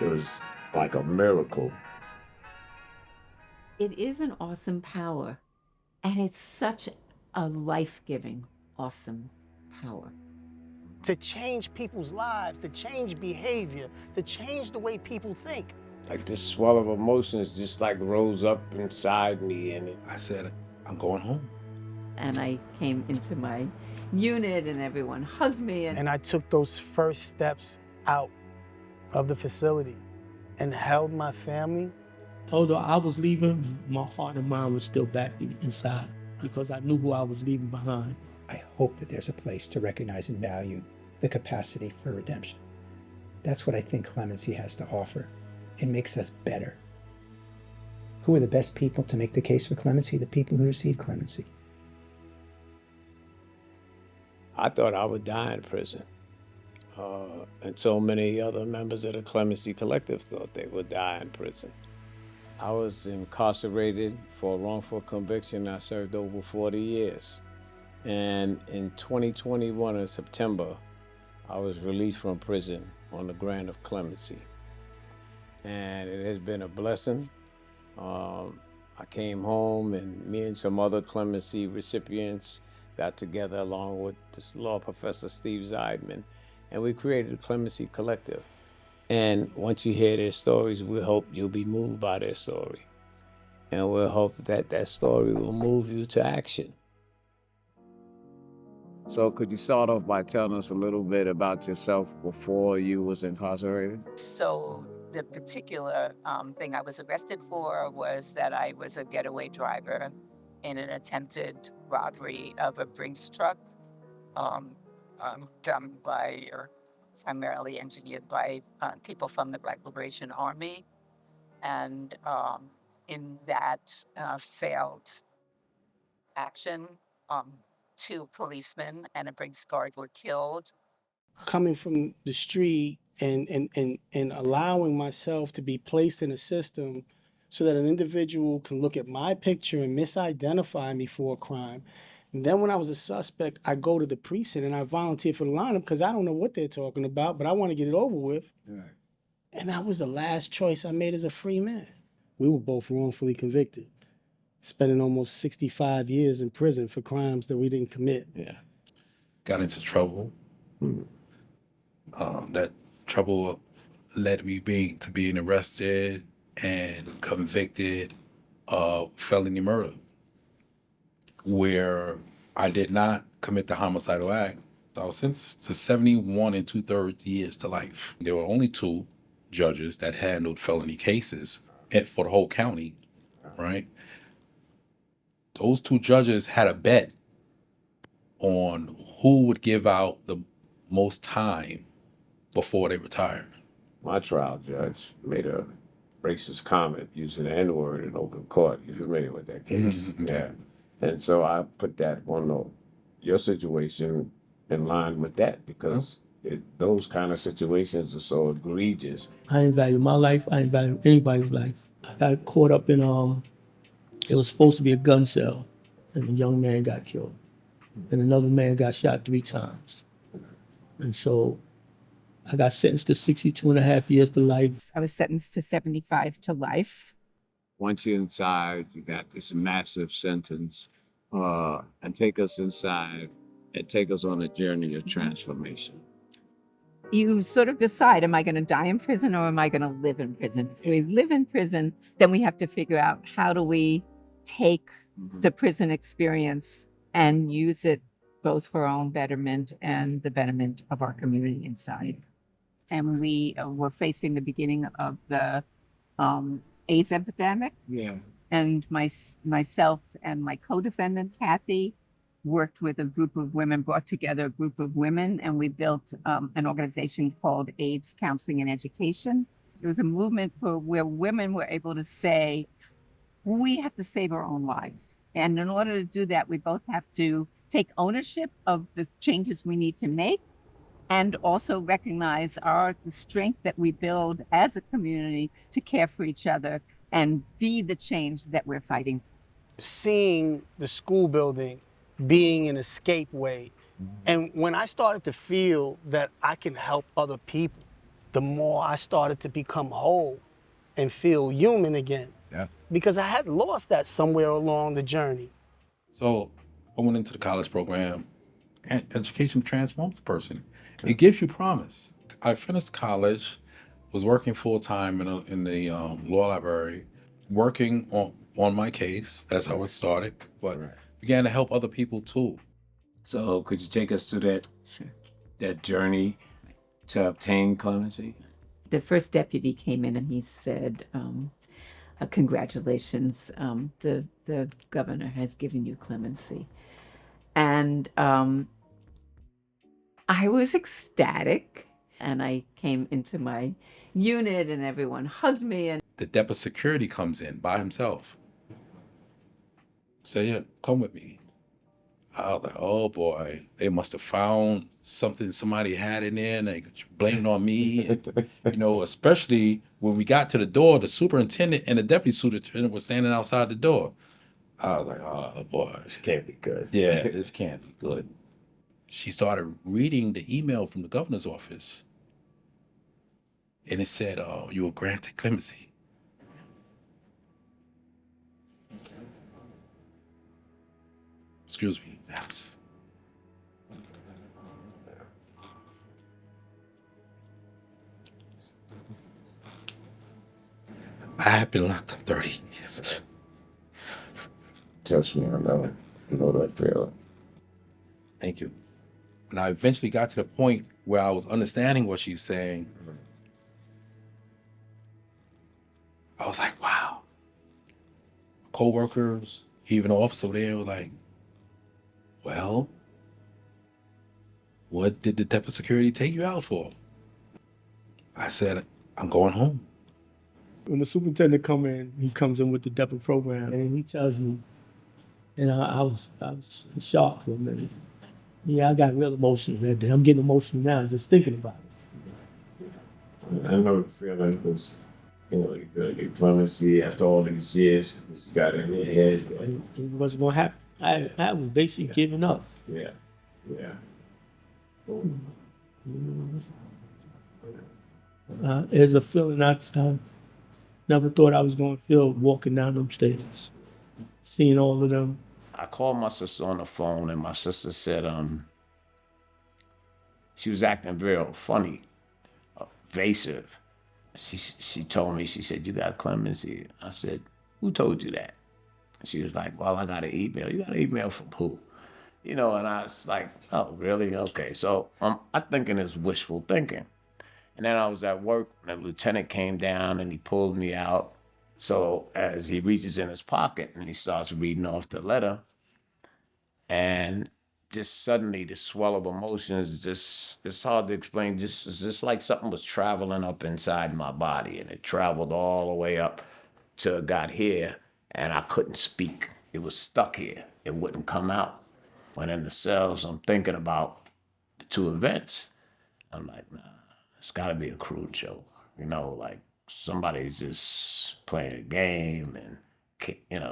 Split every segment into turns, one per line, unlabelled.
It was like a miracle.
It is an awesome power, and it's such a life-giving, awesome power.
To change people's lives, to change behavior, to change the way people think.
Like this swell of emotions just like rose up inside me, and
I said, I'm going home.
And I came into my unit and everyone hugged me.
And I took those first steps out of the facility and held my family.
Although I was leaving, my heart and mind was still back inside because I knew who I was leaving behind.
I hope that there's a place to recognize and value the capacity for redemption. That's what I think clemency has to offer. It makes us better. Who are the best people to make the case for clemency? The people who receive clemency.
I thought I would die in prison. And so many other members of the Clemency Collective thought they would die in prison. I was incarcerated for a wrongful conviction. I served over 40 years. And in 2021 in September, I was released from prison on the grant of clemency. And it has been a blessing. I came home and me and some other clemency recipients got together along with this law professor, Steve Zeidman, and we created the Clemency Collective. And once you hear their stories, we hope you'll be moved by their story. And we'll hope that that story will move you to action. So could you start off by telling us a little bit about yourself before you was incarcerated?
So the particular thing I was arrested for was that I was a getaway driver in an attempted robbery of a Brinks truck done by, or primarily engineered by people from the Black Liberation Army. And in that failed action, 2 policemen and a Brinks guard were killed.
Coming from the street and allowing myself to be placed in a system so that an individual can look at my picture and misidentify me for a crime. And then when I was a suspect, I go to the precinct and I volunteer for the lineup because I don't know what they're talking about, but I want to get it over with. Right. And that was the last choice I made as a free man. We were both wrongfully convicted, spending almost 65 years in prison for crimes that we didn't commit.
Yeah.
Got into trouble. That trouble led me to being arrested and convicted of felony murder, where I did not commit the homicidal act. I was sentenced to 71 2/3 years to life. There were only 2 judges that handled felony cases for the whole county, right? Those 2 judges had a bet on who would give out the most time before they retired.
My trial judge made a racist comment using the N-word in open court. You familiar with that case?
Mm-hmm. Yeah.
And so I put that on your situation in line with that because those kind of situations are so egregious.
I didn't value my life. I didn't value anybody's life. I got caught up in, it was supposed to be a gun sale, and a young man got killed. And another man got shot 3 times. And so I got sentenced to 62.5 years to life.
I was sentenced to 75 to life.
Once you're inside, you got this massive sentence, and take us inside and take us on a journey of transformation.
You sort of decide, am I going to die in prison or am I going to live in prison? If we live in prison, then we have to figure out how do we take the prison experience and use it both for our own betterment and the betterment of our community inside. And we were facing the beginning of the AIDS epidemic.
Yeah.
And myself and my co-defendant, Kathy, worked with a group of women, brought together a group of women, and we built an organization called AIDS Counseling and Education. It was a movement where women were able to say, we have to save our own lives. And in order to do that, we both have to take ownership of the changes we need to make and also recognize the strength that we build as a community to care for each other and be the change that we're fighting for.
Seeing the school building being an escape way. And when I started to feel that I can help other people, the more I started to become whole and feel human again.
Yeah.
Because I had lost that somewhere along the journey.
So I went into the college program, and education transforms a person. It gives you promise. I finished college, was working full time in the law library, working on my case. That's how it started, but began to help other people too.
So could you take us through
Sure.
that journey to obtain clemency?
The first deputy came in and he said, congratulations, the governor has given you clemency. And I was ecstatic, and I came into my unit and everyone hugged me. And
The depth of security comes in by himself. Say, yeah, come with me. I was like, oh boy, they must have found something somebody had in there and they blamed it on me. And, especially when we got to the door, the superintendent and the deputy superintendent were standing outside the door. I was like, oh boy.
This can't be good.
Yeah, this can't be good. She started reading the email from the governor's office. And it said, you were granted clemency. Excuse me, Max. I have been locked up 30 years.
Trust me, I know that feeling.
Thank you. When I eventually got to the point where I was understanding what she was saying, I was like, wow. Co-workers, even the officer there were like, well, what did the depth of security take you out for? I said, I'm going home.
When the superintendent he comes in with the DEPA program, and he tells me, and I was shocked for a minute. Yeah, I got real emotional that day. I'm getting emotional now just thinking about it.
I know the feeling because, you get clemency after all these years, you got it in your head.
And it wasn't going to happen. I was basically giving up.
Yeah.
There's a feeling I never thought I was going to feel walking down them stairs, seeing all of them.
I called my sister on the phone, and my sister said she was acting very funny, evasive. She told me, she said, you got clemency. I said, who told you that? She was like, well, I got an email. You got an email from who? And I was like, oh, really? Okay. So I'm thinking it's wishful thinking. And then I was at work, and the lieutenant came down and he pulled me out. So as he reaches in his pocket and he starts reading off the letter, and just suddenly the swell of emotions, it's hard to explain. It's just like something was traveling up inside my body, and it traveled all the way up till it got here, and I couldn't speak. It was stuck here. It wouldn't come out. When in the cells, I'm thinking about the two events. I'm like, nah, it's got to be a crude joke. Like somebody's just playing a game, and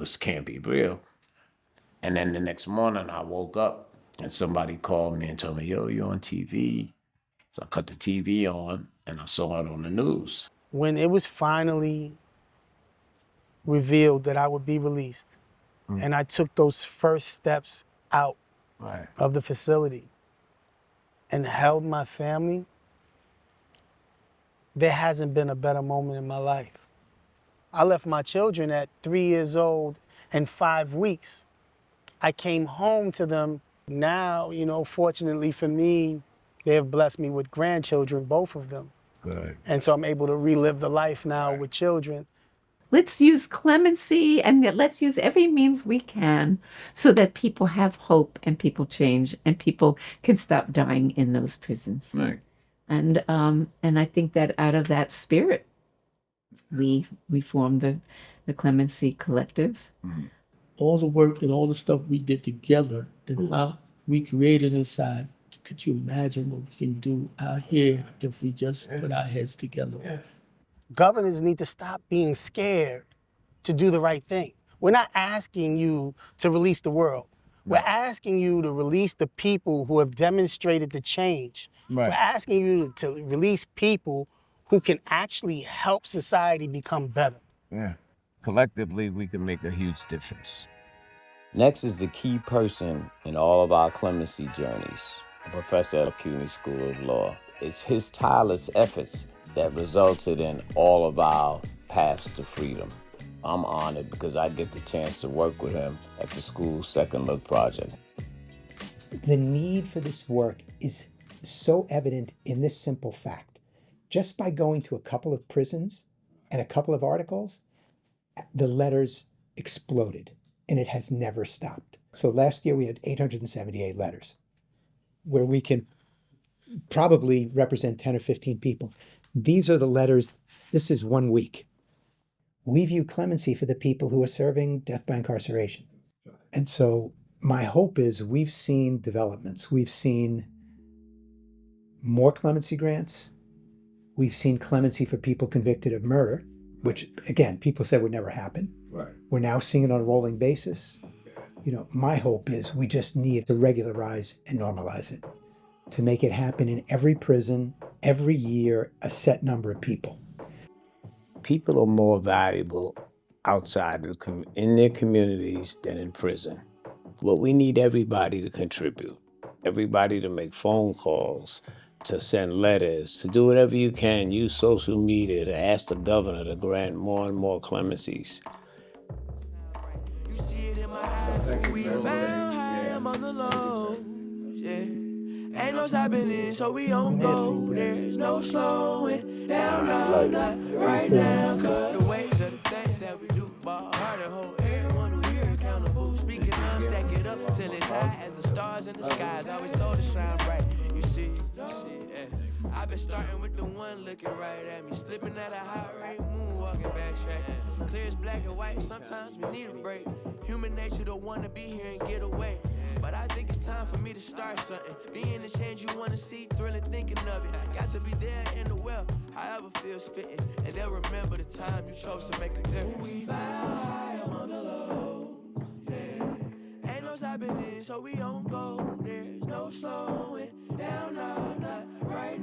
this can't be real. And then the next morning, I woke up and somebody called me and told me, yo, you're on TV. So I cut the TV on and I saw it on the news.
When it was finally revealed that I would be released, and I took those first steps out of the facility and held my family, there hasn't been a better moment in my life. I left my children at 3 years old and 5 weeks. I came home to them. Now, fortunately for me, they have blessed me with grandchildren, both of them.
Good.
And so I'm able to relive the life now with children.
let's use clemency and let's use every means we can so that people have hope and people change and people can stop dying in those prisons.
Right.
And I think that out of that spirit, we formed the Clemency Collective.
Mm-hmm.
All the work and all the stuff we did together and how we created inside. Could you imagine what we can do out here if we just put our heads together?
Yeah.
Governors need to stop being scared to do the right thing. We're not asking you to release the world. We're asking you to release the people who have demonstrated the change.
Right.
We're asking you to release people who can actually help society become better.
Yeah. Collectively, we can make a huge difference. Next is the key person in all of our clemency journeys, a professor at CUNY School of Law. It's his tireless efforts that resulted in all of our paths to freedom. I'm honored because I get the chance to work with him at the school's Second Look project.
The need for this work is so evident in this simple fact. Just by going to a couple of prisons and a couple of articles, the letters exploded, and it has never stopped. So last year we had 878 letters, where we can probably represent 10 or 15 people. These are the letters. This is 1 week. We view clemency for the people who are serving death by incarceration. And so my hope is we've seen developments. We've seen more clemency grants. We've seen clemency for people convicted of murder, which, again, people said would never happen.
Right.
We're now seeing it on a rolling basis. You know, my hope is we just need to regularize and normalize it, to make it happen in every prison, every year, a set number of people.
People are more valuable outside in their communities than in prison. Well, we need everybody to contribute, everybody to make phone calls, to send letters, to do whatever you can, use social media to ask the governor to grant more and more clemencies.
You see it in my eyes. We found high among the low. Yeah. Ain't no stopping it, so we don't go. There's no slowing down, no, not right now. Cause the ways of the things that we do, ball hard and hold everyone who here accountable. Speaking of, stack it up till it's high as the stars in the skies. Always told to shine bright. You see, yeah. I've been starting with the one looking right at me, slipping at a high rate, moonwalking backtrack. Clear as black and white, sometimes we need a break. Human nature don't want to be here and get away. But I think it's time for me to start something. Being the change you want to see, thrilling thinking of it. Got to be there in the well, however feels fitting. And they'll remember the time you chose to make a difference. We fly high among the lows, yeah. Ain't no stopping it, so we don't go. There's no slowing down, no, not right